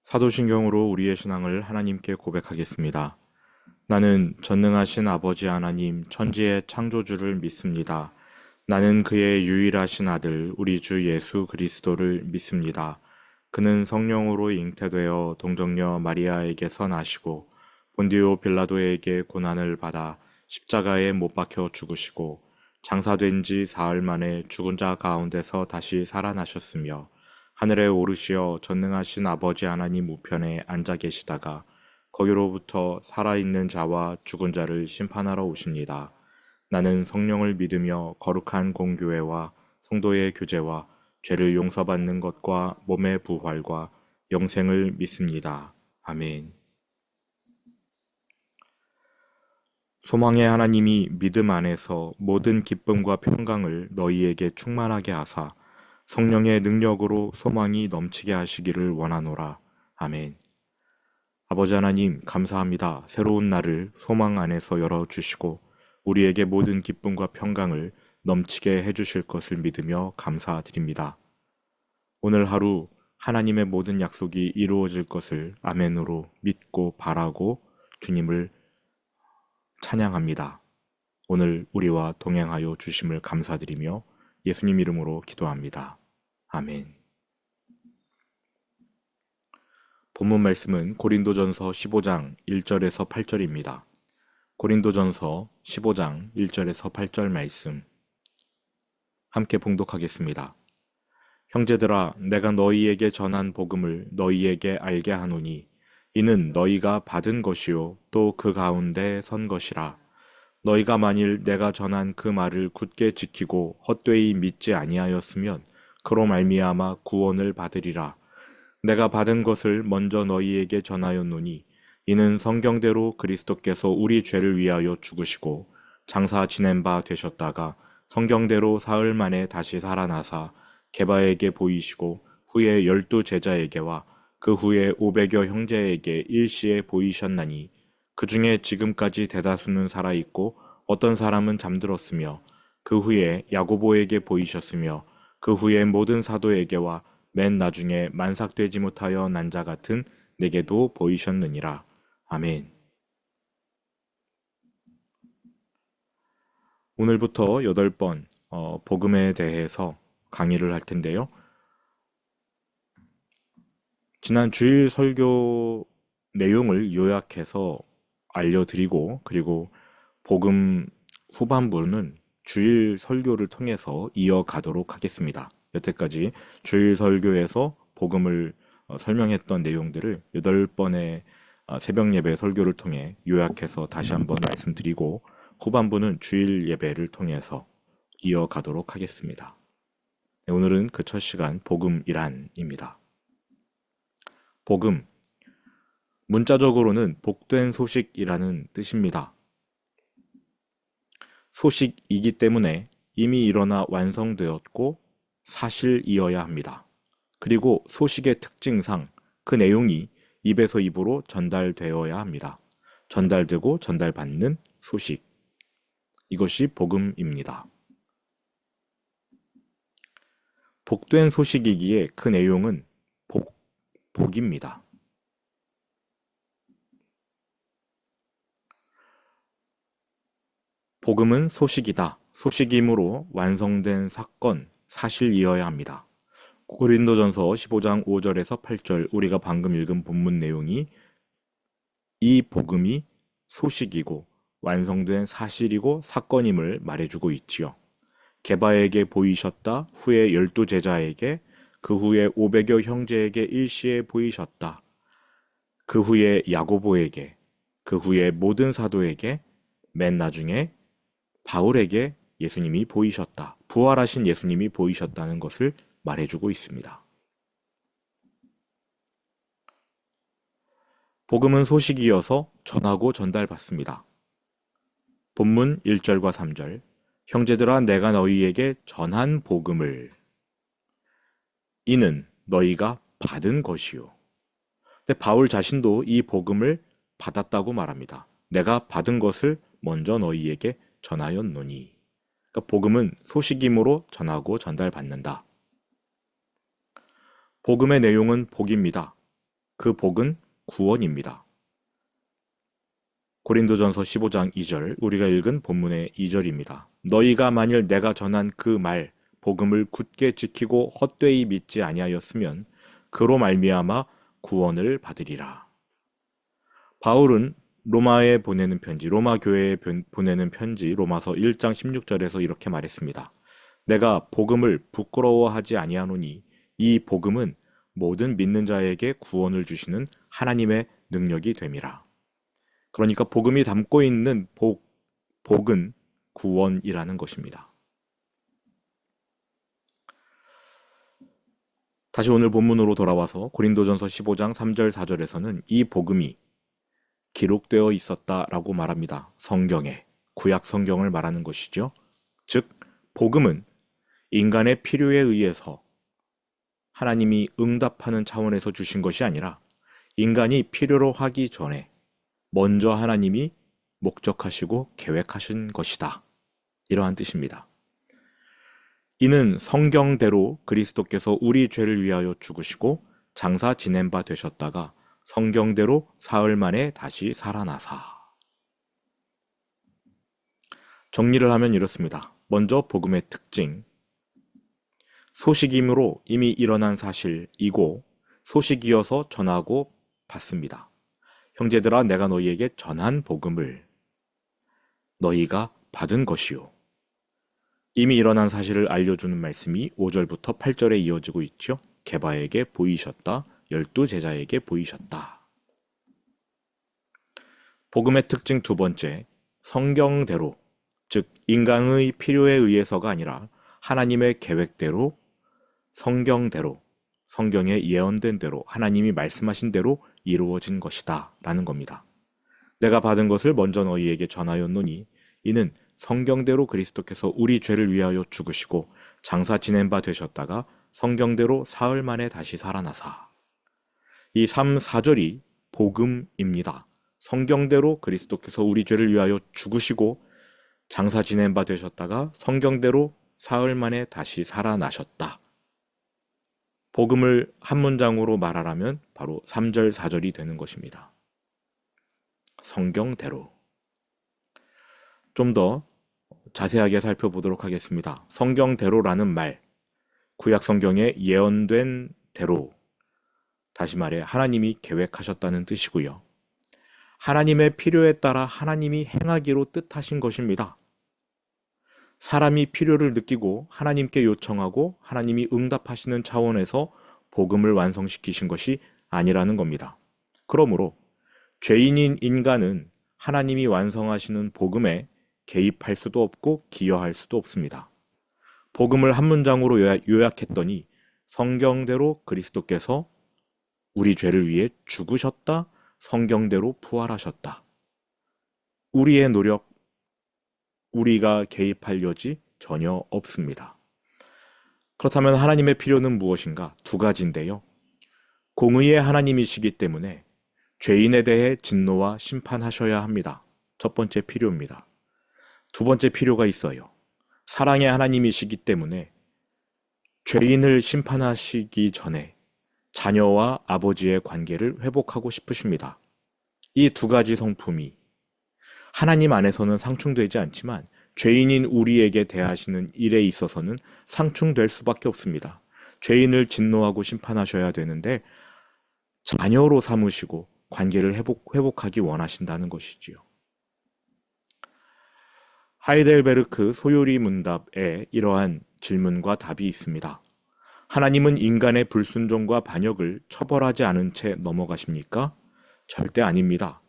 사도신경으로 우리의 신앙을 하나님께 고백하겠습니다. 나는 전능하신 아버지 하나님, 천지의 창조주를 믿습니다. 나는 그의 유일하신 아들, 우리 주 예수 그리스도를 믿습니다. 그는 성령으로 잉태되어 동정녀 마리아에게서 나시고, 본디오 빌라도에게 고난을 받아 십자가에 못 박혀 죽으시고, 장사된 지 사흘 만에 죽은 자 가운데서 다시 살아나셨으며, 하늘에 오르시어 전능하신 아버지 하나님 우편에 앉아 계시다가 거기로부터 살아있는 자와 죽은 자를 심판하러 오십니다. 나는 성령을 믿으며 거룩한 공교회와 성도의 교제와 죄를 용서받는 것과 몸의 부활과 영생을 믿습니다. 아멘. 소망의 하나님이 믿음 안에서 모든 기쁨과 평강을 너희에게 충만하게 하사 성령의 능력으로 소망이 넘치게 하시기를 원하노라. 아멘. 아버지 하나님, 감사합니다. 새로운 날을 소망 안에서 열어주시고 우리에게 모든 기쁨과 평강을 넘치게 해주실 것을 믿으며 감사드립니다. 오늘 하루 하나님의 모든 약속이 이루어질 것을 아멘으로 믿고 바라고 주님을 찬양합니다. 오늘 우리와 동행하여 주심을 감사드리며 예수님 이름으로 기도합니다. 아멘. 본문 말씀은 고린도전서 15장 1절에서 8절입니다. 고린도전서 15장 1절에서 8절 말씀 함께 봉독하겠습니다. 형제들아, 내가 너희에게 전한 복음을 너희에게 알게 하노니 이는 너희가 받은 것이요 또 그 가운데 선 것이라. 너희가 만일 내가 전한 그 말을 굳게 지키고 헛되이 믿지 아니하였으면 그로 말미암아 구원을 받으리라. 내가 받은 것을 먼저 너희에게 전하였노니 이는 성경대로 그리스도께서 우리 죄를 위하여 죽으시고 장사 지낸 바 되셨다가 성경대로 사흘 만에 다시 살아나사 게바에게 보이시고 후에 12 제자에게와 그 후에 500여 형제에게 일시에 보이셨나니 그 중에 지금까지 대다수는 살아있고 어떤 사람은 잠들었으며 그 후에 야고보에게 보이셨으며 그 후에 모든 사도에게와 맨 나중에 만삭되지 못하여 난 자 같은 내게도 보이셨느니라. 아멘. 오늘부터 8번 복음에 대해서 강의를 할 텐데요. 지난 주일 설교 내용을 요약해서 알려드리고 그리고 복음 후반부는 주일 설교를 통해서 이어가도록 하겠습니다. 여태까지 주일 설교에서 복음을 설명했던 내용들을 8번의 새벽 예배 설교를 통해 요약해서 다시 한번 말씀드리고 후반부는 주일 예배를 통해서 이어가도록 하겠습니다. 네, 오늘은 그 첫 시간 복음이란입니다. 복음, 문자적으로는 복된 소식이라는 뜻입니다. 소식이기 때문에 이미 일어나 완성되었고 사실이어야 합니다. 그리고 소식의 특징상 그 내용이 입에서 입으로 전달되어야 합니다. 전달되고 전달받는 소식. 이것이 복음입니다. 복된 소식이기에 그 내용은 복입니다. 복음은 소식이다. 소식이므로 완성된 사건, 사실이어야 합니다. 고린도전서 15장 5절에서 8절 우리가 방금 읽은 본문 내용이 이 복음이 소식이고 완성된 사실이고 사건임을 말해주고 있지요. 게바에게 보이셨다. 후에 12 제자에게 그 후에 500여 형제에게 일시에 보이셨다. 그 후에 야고보에게 그 후에 모든 사도에게 맨 나중에 바울에게 예수님이 보이셨다. 부활하신 예수님이 보이셨다는 것을 말해주고 있습니다. 복음은 소식이어서 전하고 전달받습니다. 본문 1절과 3절 형제들아 내가 너희에게 전한 복음을 이는 너희가 받은 것이요. 근데 바울 자신도 이 복음을 받았다고 말합니다. 내가 받은 것을 먼저 너희에게 전하였노니. 그러니까 복음은 소식임으로 전하고 전달받는다. 복음의 내용은 복입니다. 그 복은 구원입니다. 고린도전서 15장 2절, 우리가 읽은 본문의 2절입니다. 너희가 만일 내가 전한 그 말, 복음을 굳게 지키고 헛되이 믿지 아니하였으면 그로 말미암아 구원을 받으리라. 바울은 로마에 보내는 편지, 로마 교회에 보내는 편지, 로마서 1장 16절에서 이렇게 말했습니다. 내가 복음을 부끄러워하지 아니하노니 이 복음은 모든 믿는 자에게 구원을 주시는 하나님의 능력이 됨이라. 그러니까 복음이 담고 있는 복은 구원이라는 것입니다. 다시 오늘 본문으로 돌아와서 고린도전서 15장 3절 4절에서는 이 복음이 기록되어 있었다라고 말합니다. 성경에, 구약 성경을 말하는 것이죠. 즉, 복음은 인간의 필요에 의해서 하나님이 응답하는 차원에서 주신 것이 아니라 인간이 필요로 하기 전에 먼저 하나님이 목적하시고 계획하신 것이다. 이러한 뜻입니다. 이는 성경대로 그리스도께서 우리 죄를 위하여 죽으시고 장사 지낸 바 되셨다가 성경대로 사흘 만에 다시 살아나사. 정리를 하면 이렇습니다. 먼저 복음의 특징. 소식이므로 이미 일어난 사실이고 소식이어서 전하고 받습니다. 형제들아 내가 너희에게 전한 복음을 너희가 받은 것이요. 이미 일어난 사실을 알려주는 말씀이 5절부터 8절에 이어지고 있죠. 게바에게 보이셨다. 12제자에게 보이셨다. 복음의 특징 두 번째, 성경대로, 즉 인간의 필요에 의해서가 아니라 하나님의 계획대로, 성경대로, 성경에 예언된 대로, 하나님이 말씀하신 대로 이루어진 것이다 라는 겁니다. 내가 받은 것을 먼저 너희에게 전하였노니 이는 성경대로 그리스도께서 우리 죄를 위하여 죽으시고 장사 지낸 바 되셨다가 성경대로 사흘 만에 다시 살아나사. 이 3, 4절이 복음입니다. 성경대로 그리스도께서 우리 죄를 위하여 죽으시고 장사 지낸 바 되셨다가 성경대로 사흘 만에 다시 살아나셨다. 복음을 한 문장으로 말하라면 바로 3절, 4절이 되는 것입니다. 성경대로. 좀 더 자세하게 살펴보도록 하겠습니다. 성경대로라는 말, 구약 성경에 예언된 대로, 다시 말해 하나님이 계획하셨다는 뜻이고요. 하나님의 필요에 따라 하나님이 행하기로 뜻하신 것입니다. 사람이 필요를 느끼고 하나님께 요청하고 하나님이 응답하시는 차원에서 복음을 완성시키신 것이 아니라는 겁니다. 그러므로 죄인인 인간은 하나님이 완성하시는 복음에 개입할 수도 없고 기여할 수도 없습니다. 복음을 한 문장으로 요약했더니 성경대로 그리스도께서 우리 죄를 위해 죽으셨다, 성경대로 부활하셨다. 우리의 노력, 우리가 개입할 여지 전혀 없습니다. 그렇다면 하나님의 필요는 무엇인가? 두 가지인데요. 공의의 하나님이시기 때문에 죄인에 대해 진노와 심판하셔야 합니다. 첫 번째 필요입니다. 두 번째 필요가 있어요. 사랑의 하나님이시기 때문에 죄인을 심판하시기 전에 자녀와 아버지의 관계를 회복하고 싶으십니다. 이 두 가지 성품이 하나님 안에서는 상충되지 않지만 죄인인 우리에게 대하시는 일에 있어서는 상충될 수밖에 없습니다. 죄인을 진노하고 심판하셔야 되는데 자녀로 삼으시고 관계를 회복하기 원하신다는 것이지요. 하이델베르크 소요리 문답에 이러한 질문과 답이 있습니다. 하나님은 인간의 불순종과 반역을 처벌하지 않은 채 넘어가십니까? 절대 아닙니다.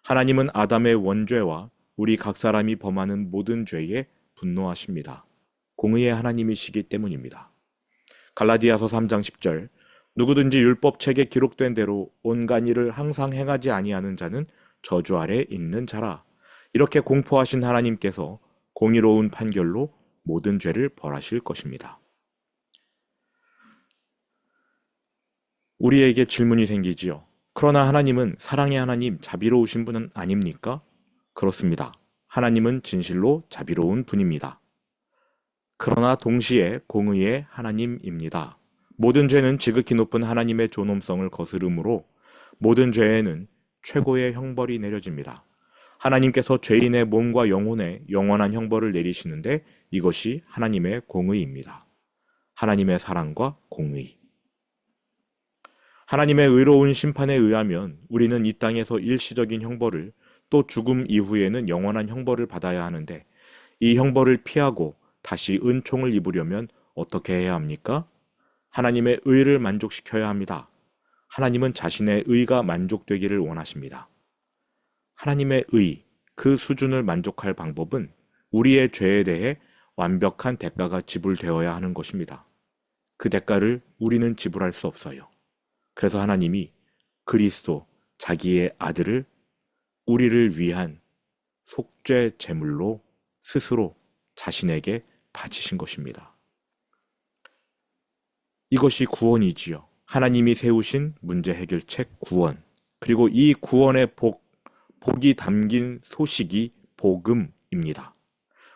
하나님은 아담의 원죄와 우리 각 사람이 범하는 모든 죄에 분노하십니다. 공의의 하나님이시기 때문입니다. 갈라디아서 3장 10절 누구든지 율법책에 기록된 대로 온갖 일을 항상 행하지 아니하는 자는 저주 아래 있는 자라. 이렇게 공포하신 하나님께서 공의로운 판결로 모든 죄를 벌하실 것입니다. 우리에게 질문이 생기지요. 그러나 하나님은 사랑의 하나님, 자비로우신 분은 아닙니까? 그렇습니다. 하나님은 진실로 자비로운 분입니다. 그러나 동시에 공의의 하나님입니다. 모든 죄는 지극히 높은 하나님의 존엄성을 거스르므로 모든 죄에는 최고의 형벌이 내려집니다. 하나님께서 죄인의 몸과 영혼에 영원한 형벌을 내리시는데 이것이 하나님의 공의입니다. 하나님의 사랑과 공의. 하나님의 의로운 심판에 의하면 우리는 이 땅에서 일시적인 형벌을 또 죽음 이후에는 영원한 형벌을 받아야 하는데 이 형벌을 피하고 다시 은총을 입으려면 어떻게 해야 합니까? 하나님의 의를 만족시켜야 합니다. 하나님은 자신의 의가 만족되기를 원하십니다. 하나님의 의, 그 수준을 만족할 방법은 우리의 죄에 대해 완벽한 대가가 지불되어야 하는 것입니다. 그 대가를 우리는 지불할 수 없어요. 그래서 하나님이 그리스도, 자기의 아들을 우리를 위한 속죄 제물로 스스로 자신에게 바치신 것입니다. 이것이 구원이지요. 하나님이 세우신 문제 해결책 구원. 그리고 이 구원의 복이 담긴 소식이 복음입니다.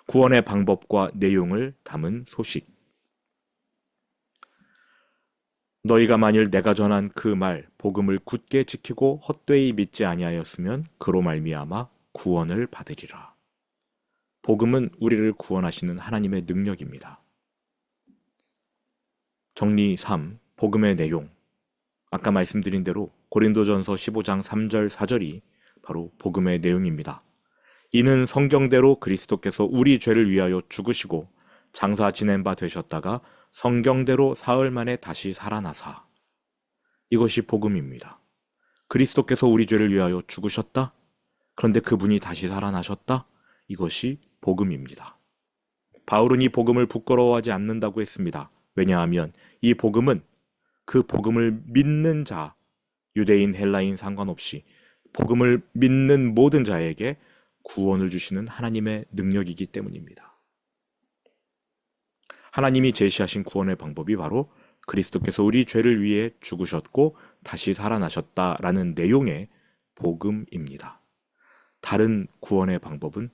구원의 방법과 내용을 담은 소식. 너희가 만일 내가 전한 그 말 복음을 굳게 지키고 헛되이 믿지 아니하였으면 그로 말미암아 구원을 받으리라. 복음은 우리를 구원하시는 하나님의 능력입니다. 정리 3. 복음의 내용. 아까 말씀드린 대로 고린도전서 15장 3절 4절이 바로 복음의 내용입니다. 이는 성경대로 그리스도께서 우리 죄를 위하여 죽으시고 장사 지낸 바 되셨다가 성경대로 사흘 만에 다시 살아나사. 이것이 복음입니다. 그리스도께서 우리 죄를 위하여 죽으셨다? 그런데 그분이 다시 살아나셨다? 이것이 복음입니다. 바울은 이 복음을 부끄러워하지 않는다고 했습니다. 왜냐하면 이 복음은 그 복음을 믿는 자, 유대인, 헬라인 상관없이 복음을 믿는 모든 자에게 구원을 주시는 하나님의 능력이기 때문입니다. 하나님이 제시하신 구원의 방법이 바로 그리스도께서 우리 죄를 위해 죽으셨고 다시 살아나셨다라는 내용의 복음입니다. 다른 구원의 방법은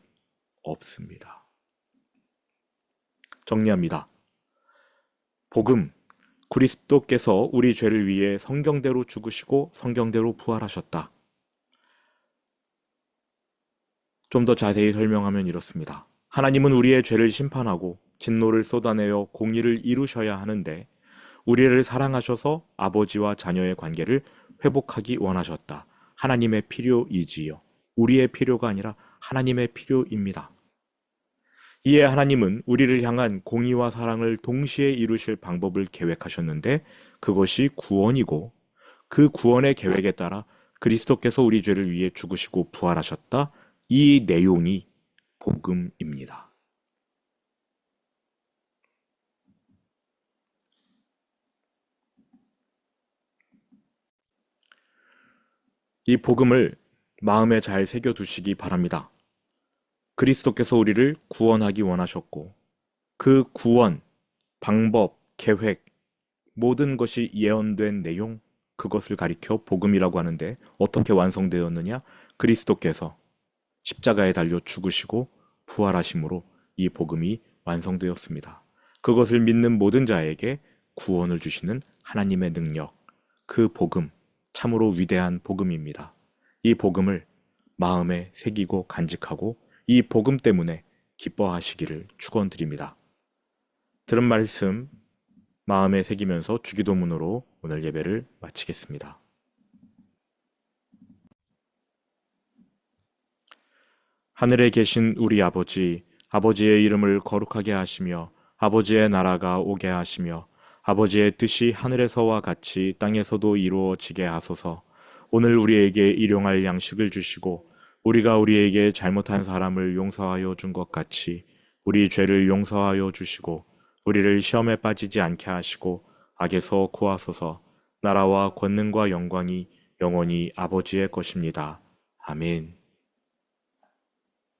없습니다. 정리합니다. 복음, 그리스도께서 우리 죄를 위해 성경대로 죽으시고 성경대로 부활하셨다. 좀 더 자세히 설명하면 이렇습니다. 하나님은 우리의 죄를 심판하고 진노를 쏟아내어 공의를 이루셔야 하는데 우리를 사랑하셔서 아버지와 자녀의 관계를 회복하기 원하셨다. 하나님의 필요이지요. 우리의 필요가 아니라 하나님의 필요입니다. 이에 하나님은 우리를 향한 공의와 사랑을 동시에 이루실 방법을 계획하셨는데 그것이 구원이고 그 구원의 계획에 따라 그리스도께서 우리 죄를 위해 죽으시고 부활하셨다. 이 내용이 복음입니다. 이 복음을 마음에 잘 새겨두시기 바랍니다. 그리스도께서 우리를 구원하기 원하셨고 그 구원, 방법, 계획, 모든 것이 예언된 내용, 그것을 가리켜 복음이라고 하는데 어떻게 완성되었느냐? 그리스도께서 십자가에 달려 죽으시고 부활하심으로 이 복음이 완성되었습니다. 그것을 믿는 모든 자에게 구원을 주시는 하나님의 능력, 그 복음, 참으로 위대한 복음입니다. 이 복음을 마음에 새기고 간직하고 이 복음 때문에 기뻐하시기를 축원드립니다. 들은 말씀 마음에 새기면서 주기도문으로 오늘 예배를 마치겠습니다. 하늘에 계신 우리 아버지, 아버지의 이름을 거룩하게 하시며 아버지의 나라가 오게 하시며 아버지의 뜻이 하늘에서와 같이 땅에서도 이루어지게 하소서. 오늘 우리에게 일용할 양식을 주시고 우리가 우리에게 잘못한 사람을 용서하여 준 것 같이 우리 죄를 용서하여 주시고 우리를 시험에 빠지지 않게 하시고 악에서 구하소서. 나라와 권능과 영광이 영원히 아버지의 것입니다. 아멘.